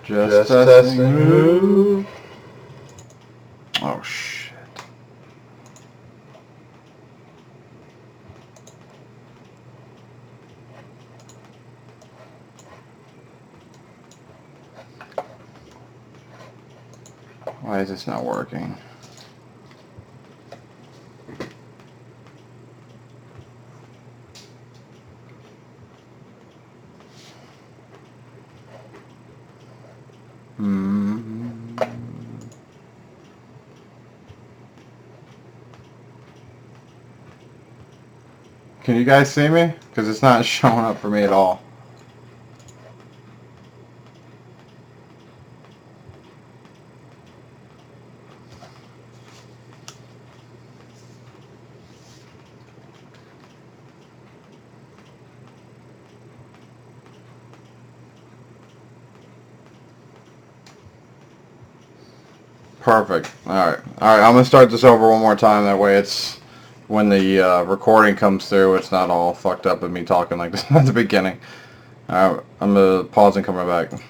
Just testing. Oh, shit. Why is this not working? Can you guys see me? Because it's not showing up for me at all. Perfect. Alright. Alright, I'm going to start this over one more time. That way it's, when the recording comes through, it's not all fucked up with me talking like this at the beginning. Alright, I'm going to pause and come right back.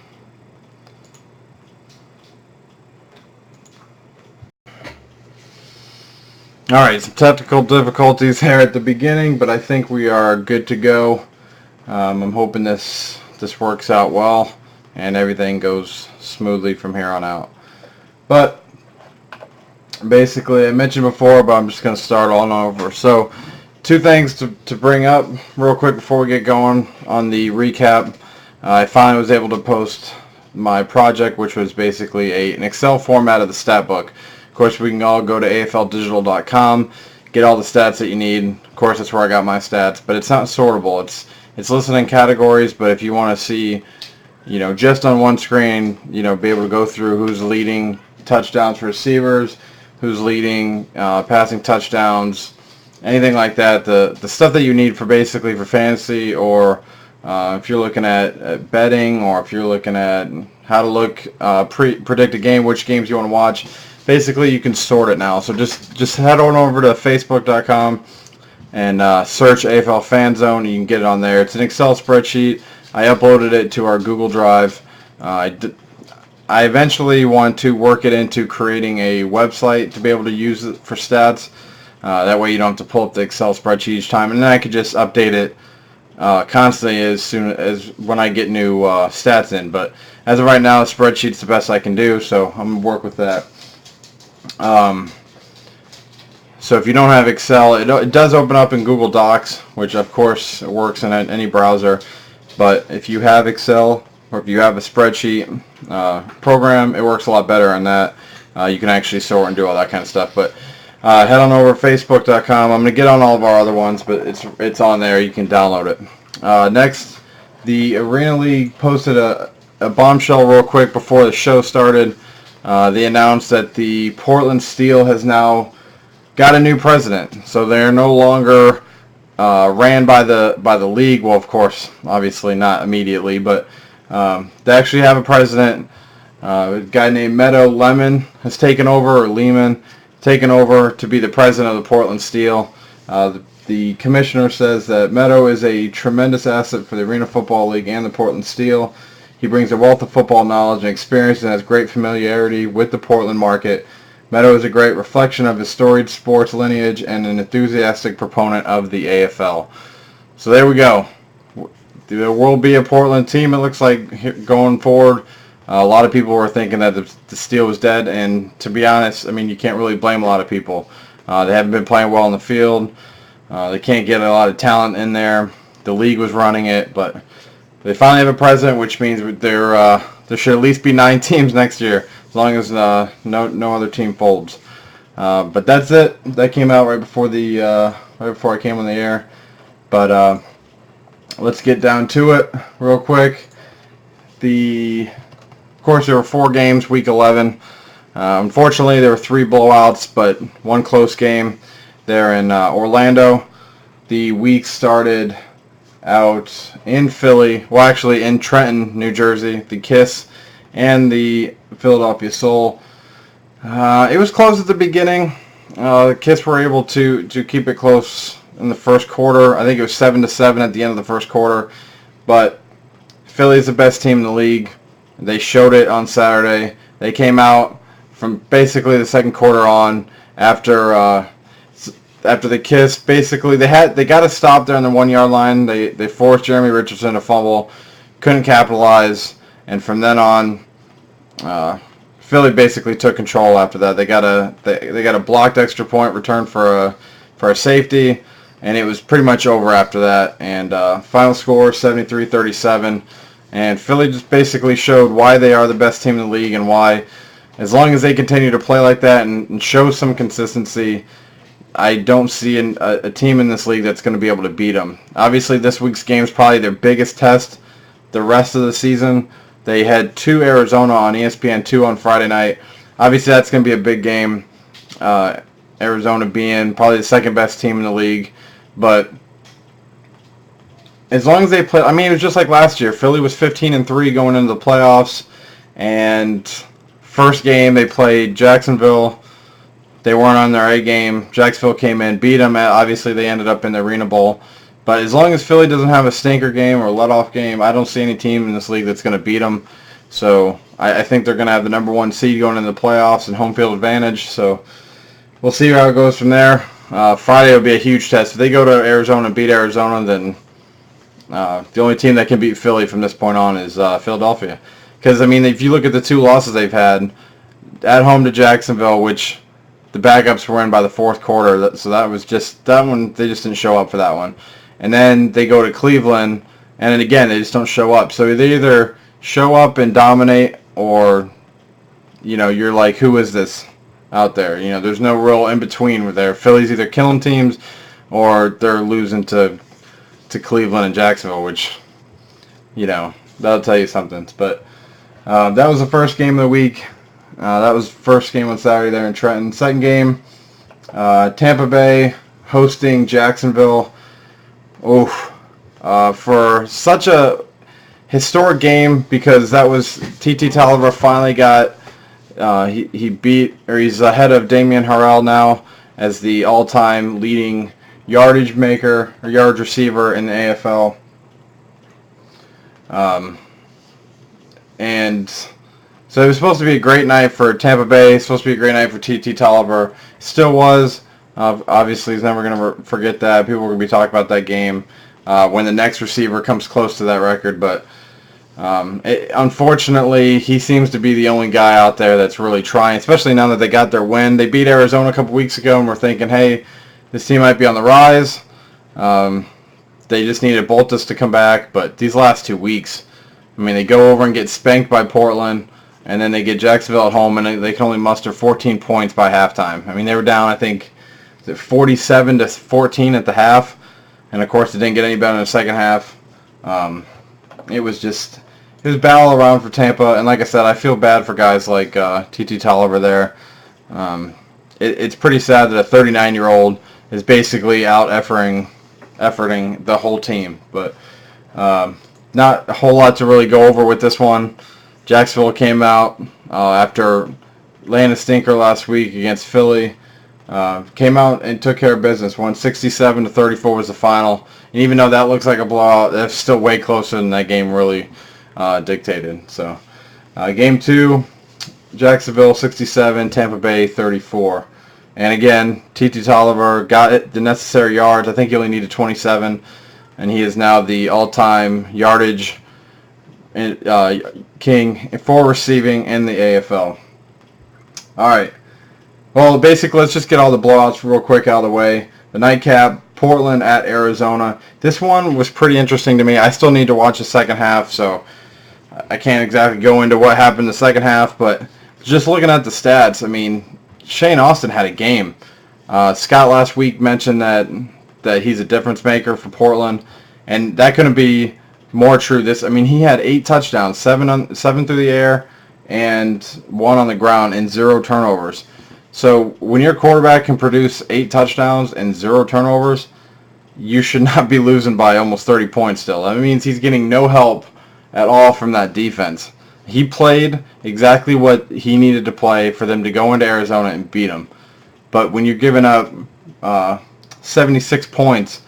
Alright, some technical difficulties here at the beginning, but I think we are good to go. I'm hoping this works out well and everything goes smoothly from here on out. But basically, I mentioned before, but I'm just going to start all over. So, two things to bring up real quick before we get going on the recap. I finally was able to post my project, which was basically an Excel format of the stat book. Of course, we can all go to afldigital.com, get all the stats that you need. Of course, that's where I got my stats, but it's not sortable. It's listed in categories, but if you want to see, you know, just on one screen, you know, be able to go through who's leading touchdowns for receivers, who's leading passing touchdowns, anything like that. The stuff that you need for basically for fantasy, or if you're looking at betting, or if you're looking at how to predict a game, which games you want to watch. Basically, you can sort it now. So just head on over to facebook.com and search AFL Fan Zone. You can get it on there. It's an Excel spreadsheet. I uploaded it to our Google Drive. I eventually want to work it into creating a website to be able to use it for stats. That way you don't have to pull up the Excel spreadsheet each time, and then I could just update it constantly as soon as when I get new stats in. But as of right now, the spreadsheet's the best I can do, so I'm going to work with that. So if you don't have Excel, it does open up in Google Docs, which of course works in any browser. But if you have Excel, or if you have a spreadsheet program, it works a lot better on that. You can actually sort and do all that kind of stuff. But head on over to facebook.com. I'm going to get on all of our other ones, but it's on there. You can download it. Next, the Arena League posted a bombshell real quick before the show started. They announced that the Portland Steel has now got a new president. So they're no longer ran by the league. Well, of course, obviously not immediately, but they actually have a president. A guy named Meadow Lemon has taken over, or Lehman, taken over to be the president of the Portland Steel. The commissioner says that Meadow is a tremendous asset for the Arena Football League and the Portland Steel. He brings a wealth of football knowledge and experience and has great familiarity with the Portland market. Meadow is a great reflection of his storied sports lineage and an enthusiastic proponent of the AFL. So there we go. There will be a Portland team, it looks like, going forward. A lot of people were thinking that the Steel was dead, and to be honest, I mean, you can't really blame a lot of people. They haven't been playing well in the field. They can't get a lot of talent in there. The league was running it, but they finally have a president, which means there should at least be 9 teams next year, as long as no other team folds. But that's it. That came out right before I came on the air. But let's get down to it real quick. Of course, there were 4 games, week 11. Unfortunately, there were 3 blowouts, but 1 close game there in Orlando. The week started out in Philly, well, actually in Trenton, New Jersey, the Kiss and the Philadelphia Soul. It was close at the beginning. The Kiss were able to keep it close in the first quarter. I think it was 7-7 at the end of the first quarter. But Philly's the best team in the league. They showed it on Saturday. They came out from basically the second quarter on after the kiss. Basically, they got to stop there on the 1 yard line. They forced Jeremy Richardson to fumble, couldn't capitalize, and from then on, Philly basically took control. After that, they got a blocked extra point return for a safety, and it was pretty much over after that. And final score 73-37. And Philly just basically showed why they are the best team in the league and why, as long as they continue to play like that and show some consistency, I don't see a team in this league that's going to be able to beat them. Obviously, this week's game is probably their biggest test the rest of the season. They had Arizona on ESPN2 on Friday night. Obviously, that's going to be a big game. Arizona being probably the second best team in the league. But as long as they play, I mean, it was just like last year. Philly was 15-3 going into the playoffs, and first game they played Jacksonville. They weren't on their A game. Jacksonville came in, beat them. Obviously, they ended up in the Arena Bowl. But as long as Philly doesn't have a stinker game or a let-off game, I don't see any team in this league that's going to beat them. So I think they're going to have the number one seed going into the playoffs and home field advantage. So we'll see how it goes from there. Friday will be a huge test. If they go to Arizona and beat Arizona, then the only team that can beat Philly from this point on is Philadelphia. Because, I mean, if you look at the two losses they've had, at home to Jacksonville, which the backups were in by the fourth quarter, so that was just, that one, they just didn't show up for that one. And then they go to Cleveland, and then again, they just don't show up. So they either show up and dominate, or, you know, you're like, who is this out there? You know, there's no real in-between where they're Philly's either killing teams or they're losing to Cleveland and Jacksonville, which, you know, that'll tell you something. But that was the first game of the week. That was the first game on Saturday there in Trenton. Second game, Tampa Bay hosting Jacksonville. For such a historic game, because that was T.T. Toliver finally got, he beat, or he's ahead of Damian Harrell now as the all-time leading yardage maker or yardage receiver in the AFL. And so it was supposed to be a great night for Tampa Bay. It's supposed to be a great night for T.T. Toliver. Still was. Obviously, he's never going to forget that. People are going to be talking about that game when the next receiver comes close to that record. But unfortunately, he seems to be the only guy out there that's really trying, especially now that they got their win. They beat Arizona a couple weeks ago, and we're thinking, hey, this team might be on the rise. They just needed Boltus to come back. But these last 2 weeks, I mean, they go over and get spanked by Portland, and then they get Jacksonville at home, and they can only muster 14 points by halftime. I mean, they were down, I think, 47-14 at the half, and of course it didn't get any better in the second half. It was battle around for Tampa, and like I said, I feel bad for guys like T.T. Toliver there. It's pretty sad that a 39-year-old is basically out efforting the whole team, but not a whole lot to really go over with this one. Jacksonville came out after laying a stinker last week against Philly. Came out and took care of business. Won 67-34 was the final. And even though that looks like a blowout, that's still way closer than that game really dictated. So, game 2, Jacksonville 67, Tampa Bay 34. And again, T.T. Toliver got the necessary yards. I think he only needed 27. And he is now the all-time yardage king for receiving in the AFL. All right. Well, basically, let's just get all the blowouts real quick out of the way. The nightcap, Portland at Arizona. This one was pretty interesting to me. I still need to watch the second half, so I can't exactly go into what happened in the second half, but just looking at the stats, I mean, Shane Austin had a game. Scott last week mentioned that he's a difference maker for Portland, and that couldn't be more true. He had 8 touchdowns, 7 through the air, and 1 on the ground, and 0 turnovers. So when your quarterback can produce 8 touchdowns and 0 turnovers, you should not be losing by almost 30 points still. That means he's getting no help at all from that defense. He played exactly what he needed to play for them to go into Arizona and beat them. But when you're giving up 76 points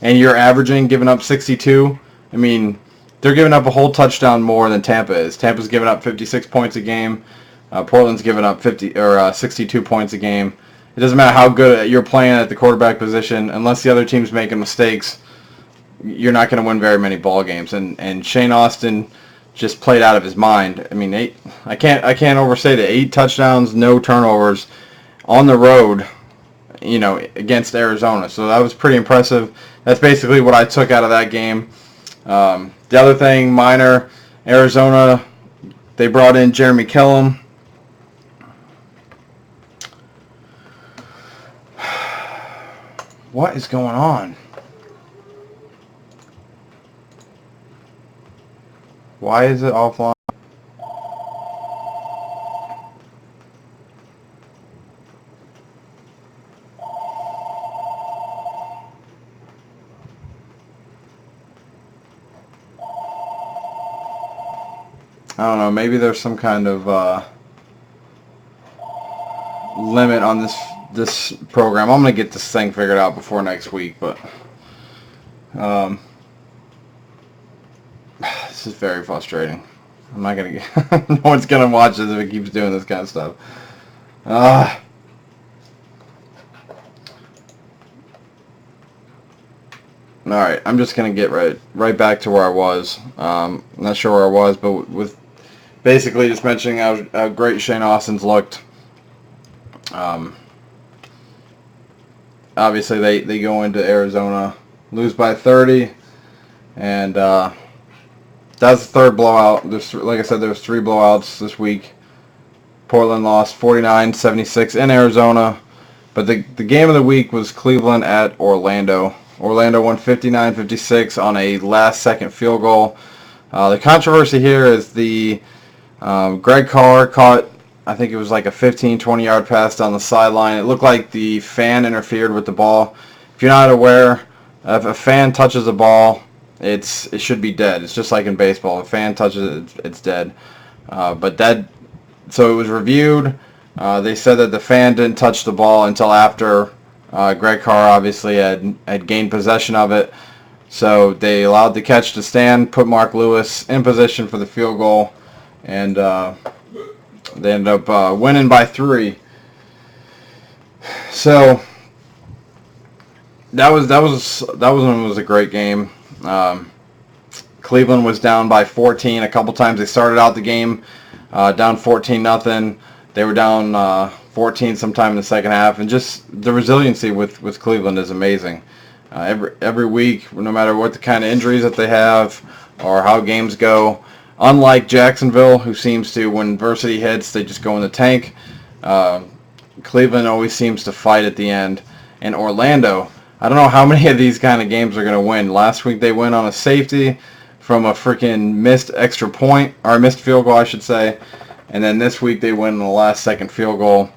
and you're giving up 62, I mean, they're giving up a whole touchdown more than Tampa is. Tampa's giving up 56 points a game. Portland's giving up 62 points a game. It doesn't matter how good you're playing at the quarterback position, unless the other team's making mistakes, you're not going to win very many ball games. And Shane Austin just played out of his mind. I mean, I can't overstate it. 8 touchdowns, no turnovers on the road, against Arizona. So that was pretty impressive. That's basically what I took out of that game. The other thing, minor, Arizona, they brought in Jeremy Kellum. What is going on? Why is it offline? I don't know, maybe there's some kind of limit on this program. I'm going to get this thing figured out before next week, but this is very frustrating. I'm not going to get... no one's going to watch this if it keeps doing this kind of stuff. Alright, I'm just going to get right back to where I was. I'm not sure where I was, but with basically just mentioning how great Shane Austin's looked. Obviously, they go into Arizona, lose by 30, and that's the third blowout. Like I said, there's 3 blowouts this week. Portland lost 49-76 in Arizona, but the game of the week was Cleveland at Orlando. Orlando won 59-56 on a last-second field goal. The controversy here is the Greg Carr caught, I think it was like a 15-20 yard pass down the sideline. It looked like the fan interfered with the ball. If you're not aware, if a fan touches a ball, it should be dead. It's just like in baseball. If a fan touches it, it's dead. So it was reviewed. They said that the fan didn't touch the ball until after Greg Carr obviously had gained possession of it. So they allowed the catch to stand, put Mark Lewis in position for the field goal, and they ended up winning by 3. So that was a great game. Cleveland was down by 14 a couple times. They started out the game down 14-0. They were down 14 sometime in the second half, and just the resiliency with Cleveland is amazing. Every week, no matter what the kind of injuries that they have or how games go, unlike Jacksonville, who seems to, when adversity hits, they just go in the tank, Cleveland always seems to fight at the end. And Orlando, I don't know how many of these kind of games are going to win. Last week they win on a safety from a freaking missed extra point, or a missed field goal, I should say. And then this week they win on the last second field goal.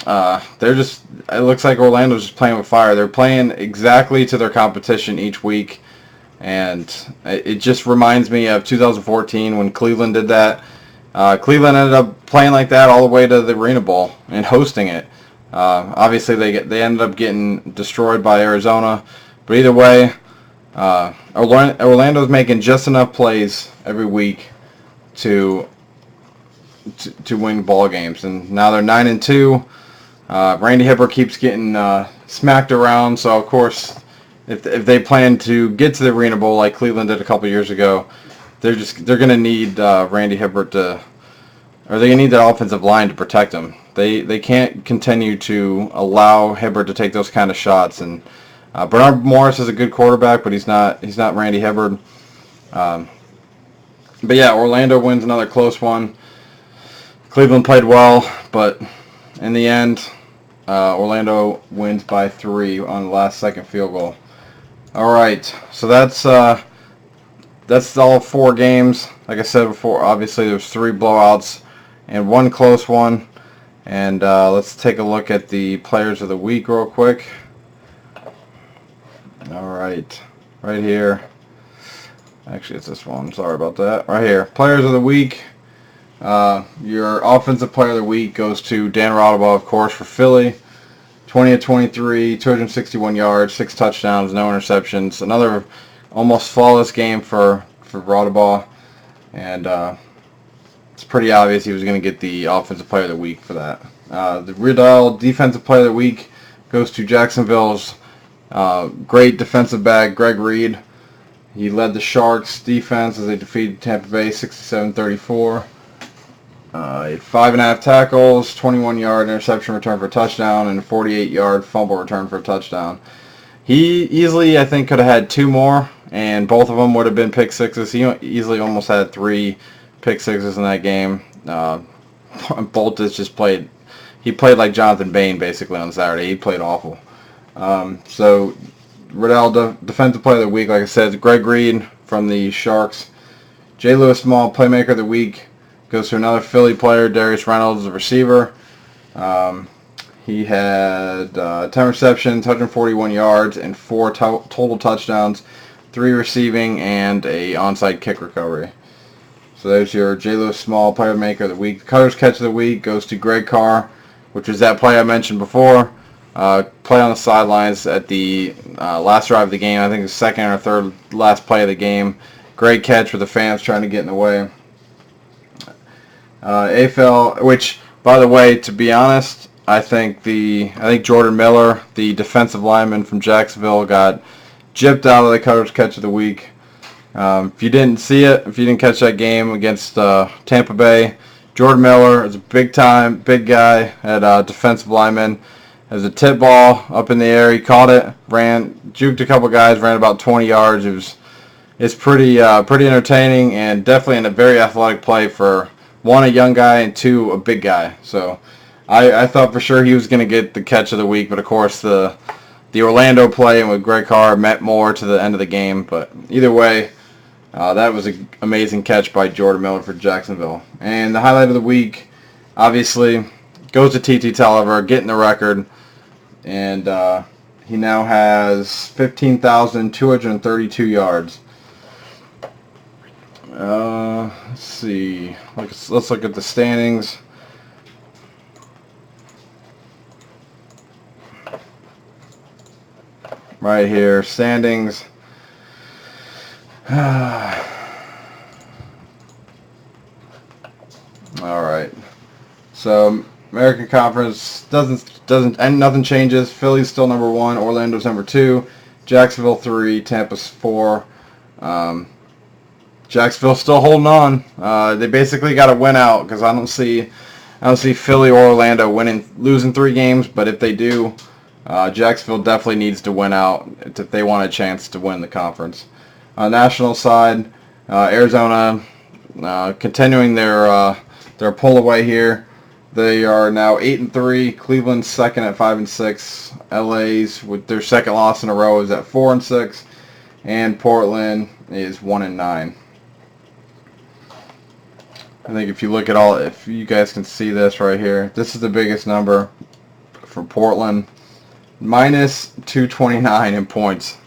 It looks like Orlando's just playing with fire. They're playing exactly to their competition each week. And it just reminds me of 2014 when Cleveland did that. Cleveland ended up playing like that all the way to the Arena Bowl and hosting it. Obviously, they ended up getting destroyed by Arizona. But either way, Orlando's making just enough plays every week to win ball games. And now they're 9-2. Randy Hibbert keeps getting smacked around, so of course, if they plan to get to the Arena Bowl like Cleveland did a couple years ago, they're going to need Randy Hibbert they're going to need that offensive line to protect him. They can't continue to allow Hibbert to take those kind of shots. And Bernard Morris is a good quarterback, but he's not Randy Hibbert. But yeah, Orlando wins another close one. Cleveland played well, but in the end, Orlando wins by 3 on the last second field goal. All right, so that's all 4 games. Like I said before, obviously there's 3 blowouts and 1 close one. And let's take a look at the players of the week real quick. All right, right here. Actually, it's this one. Sorry about that. Right here, players of the week. Your offensive player of the week goes to Dan Rodaba, of course, for Philly. 20 of 23, 261 yards, 6 touchdowns, no interceptions. Another almost flawless game for for Rodaball, and it's pretty obvious he was going to get the Offensive Player of the Week for that. The Riddell Defensive Player of the Week goes to Jacksonville's great defensive back, Greg Reed. He led the Sharks' defense as they defeated Tampa Bay 67-34. He had 5.5 tackles, 21-yard interception return for a touchdown, and a 48-yard fumble return for a touchdown. He easily, I think, could have had 2 more, and both of them would have been pick sixes. He easily almost had 3 pick sixes in that game. Boltis just played. He played like Jonathan Bain basically on Saturday. He played awful. So Riddell Defensive Player of the Week, like I said, Greg Reed from the Sharks. J. Lewis Small Playmaker of the Week goes to another Philly player, Darius Reynolds, the receiver. He had 10 receptions, 141 yards, and 4 total touchdowns, 3 receiving, and a onside kick recovery. So there's your J. Lewis Small Playmaker of the Week. The Cutter's Catch of the Week goes to Greg Carr, which was that play I mentioned before. Play on the sidelines at the last drive of the game. I think the second or third last play of the game. Great catch for the fans trying to get in the way. AFL, which, by the way, to be honest, I think Jordan Miller, the defensive lineman from Jacksonville, got gypped out of the Cutter's Catch of the Week. If you didn't see it, if you didn't catch that game against Tampa Bay, Jordan Miller is a big guy at defensive lineman. As a tip ball up in the air, he caught it, juked a couple guys, ran about 20 yards. It's pretty entertaining and definitely a very athletic play for 1, a young guy, and 2, a big guy. So I thought for sure he was going to get the catch of the week, but of course the Orlando play and with Greg Carr meant more to the end of the game. But either way, that was an amazing catch by Jordan Miller for Jacksonville. And the highlight of the week, obviously, goes to T.T. Tolliver, getting the record. And he now has 15,232 yards. Let's see. Let's look at the standings. Right here, standings. All right. So American Conference doesn't and nothing changes. Philly's still number 1. Orlando's number 2. Jacksonville 3. Tampa's 4. Jacksonville's still holding on. They basically got to win out because I don't see Philly or Orlando losing 3 games. But if they do, Jacksonville definitely needs to win out if they want a chance to win the conference. On the national side, Arizona continuing their pull away here. They are now 8-3. Cleveland's second at 5-6. LA's with their second loss in a row is at 4-6, and Portland is 1-9. I think if you look at if you guys can see this right here, this is the biggest number for Portland. Minus 229 in points.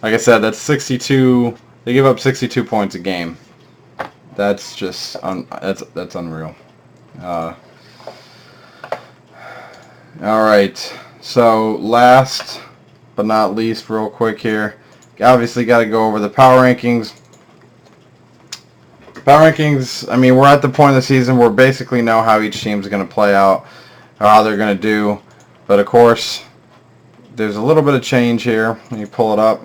Like I said, that's 62. They give up 62 points a game. That's just that's unreal. All right. So last but not least, real quick here, obviously got to go over the power rankings. Power rankings. I mean, we're at the point of the season where we basically know how each team is going to play out, or how they're going to do. But of course, there's a little bit of change here. Let me pull it up.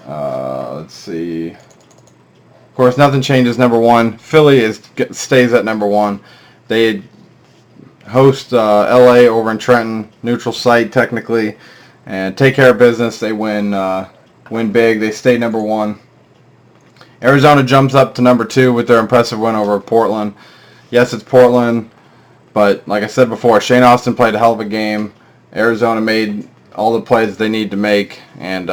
Let's see. Of course, nothing changes. Number 1, Philly stays at number 1. They host LA over in Trenton, neutral site technically, and take care of business. They win big. They stay number 1. Arizona jumps up to number 2 with their impressive win over Portland. Yes, it's Portland, but like I said before, Shane Austin played a hell of a game. Arizona made all the plays they need to make, and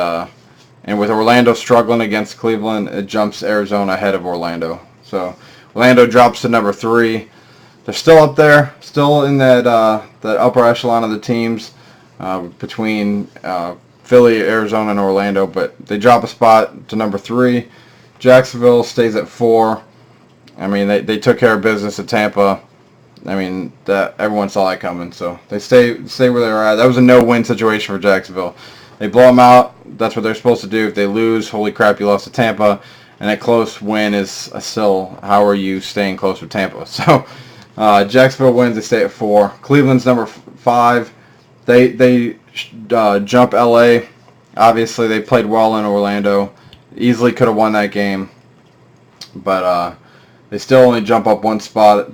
with Orlando struggling against Cleveland, it jumps Arizona ahead of Orlando. So Orlando drops to number 3. They're still up there, still in that upper echelon of the teams between Philly, Arizona, and Orlando, but they drop a spot to number 3. Jacksonville stays at 4. I mean, they took care of business at Tampa. I mean, that everyone saw that coming, so they stay where they were at. That was a no-win situation for Jacksonville. They blow them out. That's what they're supposed to do. If they lose, holy crap, you lost to Tampa. And a close win is still, how are you staying close with Tampa? So Jacksonville wins. They stay at 4. Cleveland's number 5. They jump LA. Obviously, they played well in Orlando. Easily could have won that game. But they still only jump up 1 spot.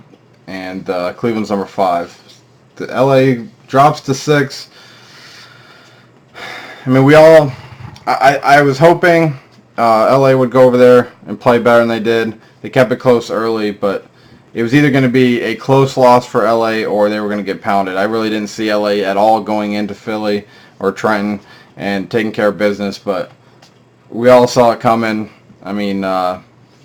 And Cleveland's number 5. The LA drops to 6. I mean, I was hoping LA would go over there and play better than they did. They kept it close early, but it was either going to be a close loss for LA or they were going to get pounded. I really didn't see LA at all going into Philly or Trenton and taking care of business, but we all saw it coming. I mean,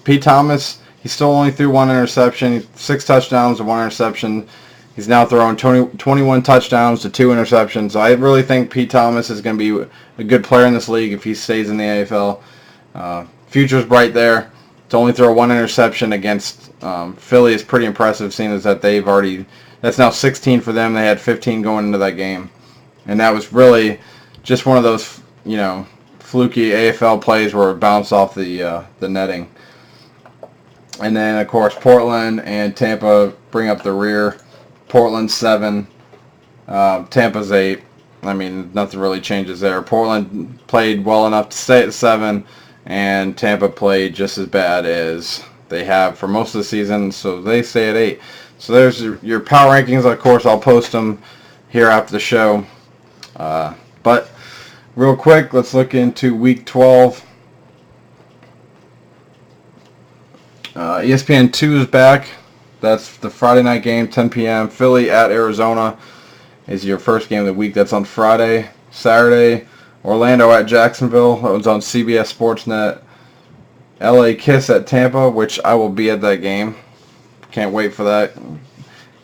Pete Thomas, he still only threw 1 interception, 6 touchdowns and 1 interception. He's now throwing 21 touchdowns to 2 interceptions. So I really think Pete Thomas is going to be a good player in this league if he stays in the AFL. Future's bright there. To only throw 1 interception against Philly is pretty impressive, seeing as that that's now 16 for them. They had 15 going into that game. And that was really just one of those, fluky AFL plays where it bounced off the netting. And then, of course, Portland and Tampa bring up the rear. Portland 7, Tampa's 8. I mean, nothing really changes there. Portland played well enough to stay at 7, and Tampa played just as bad as they have for most of the season, so they stay at 8. So there's your power rankings. Of course, I'll post them here after the show. But real quick, let's look into Week 12. ESPN 2 is back. That's the Friday night game, 10 p.m. Philly at Arizona is your first game of the week. That's on Friday. Saturday, Orlando at Jacksonville. That one's on CBS Sportsnet. LA Kiss at Tampa, which I will be at that game. Can't wait for that.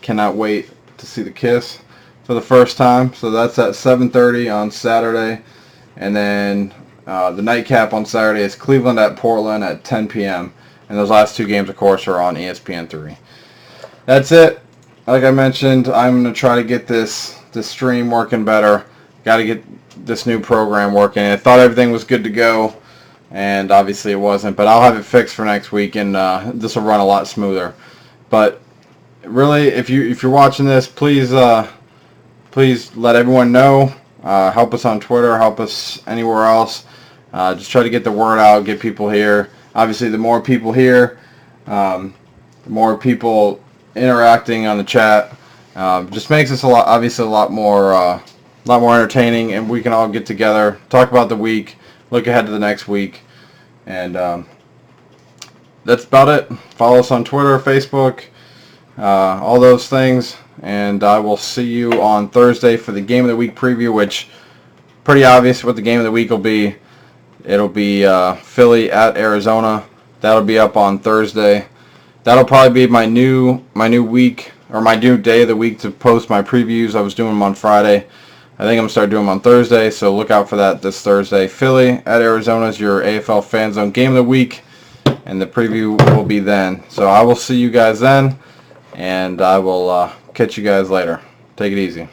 Cannot wait to see the Kiss for the first time. So that's at 7:30 on Saturday. And then the nightcap on Saturday is Cleveland at Portland at 10 p.m. And those last 2 games, of course, are on ESPN 3. That's it. Like I mentioned, I'm going to try to get this stream working better. Got to get this new program working. I thought everything was good to go, and obviously it wasn't. But I'll have it fixed for next week, and this will run a lot smoother. But really, if you're watching this, please let everyone know. Help us on Twitter. Help us anywhere else. Just try to get the word out. Get people here. Obviously, the more people here, the more people interacting on the chat, just makes us a lot more entertaining, and we can all get together, talk about the week, look ahead to the next week, and that's about it. Follow us on Twitter, Facebook, all those things, and I will see you on Thursday for the Game of the Week preview, which pretty obvious what the Game of the Week will be. It'll be Philly at Arizona. That'll be up on Thursday. That'll probably be my new week, or my new day of the week to post my previews. I was doing them on Friday. I think I'm going to start doing them on Thursday, so look out for that this Thursday. Philly at Arizona is your AFL Fan Zone Game of the Week, and the preview will be then. So I will see you guys then, and I will catch you guys later. Take it easy.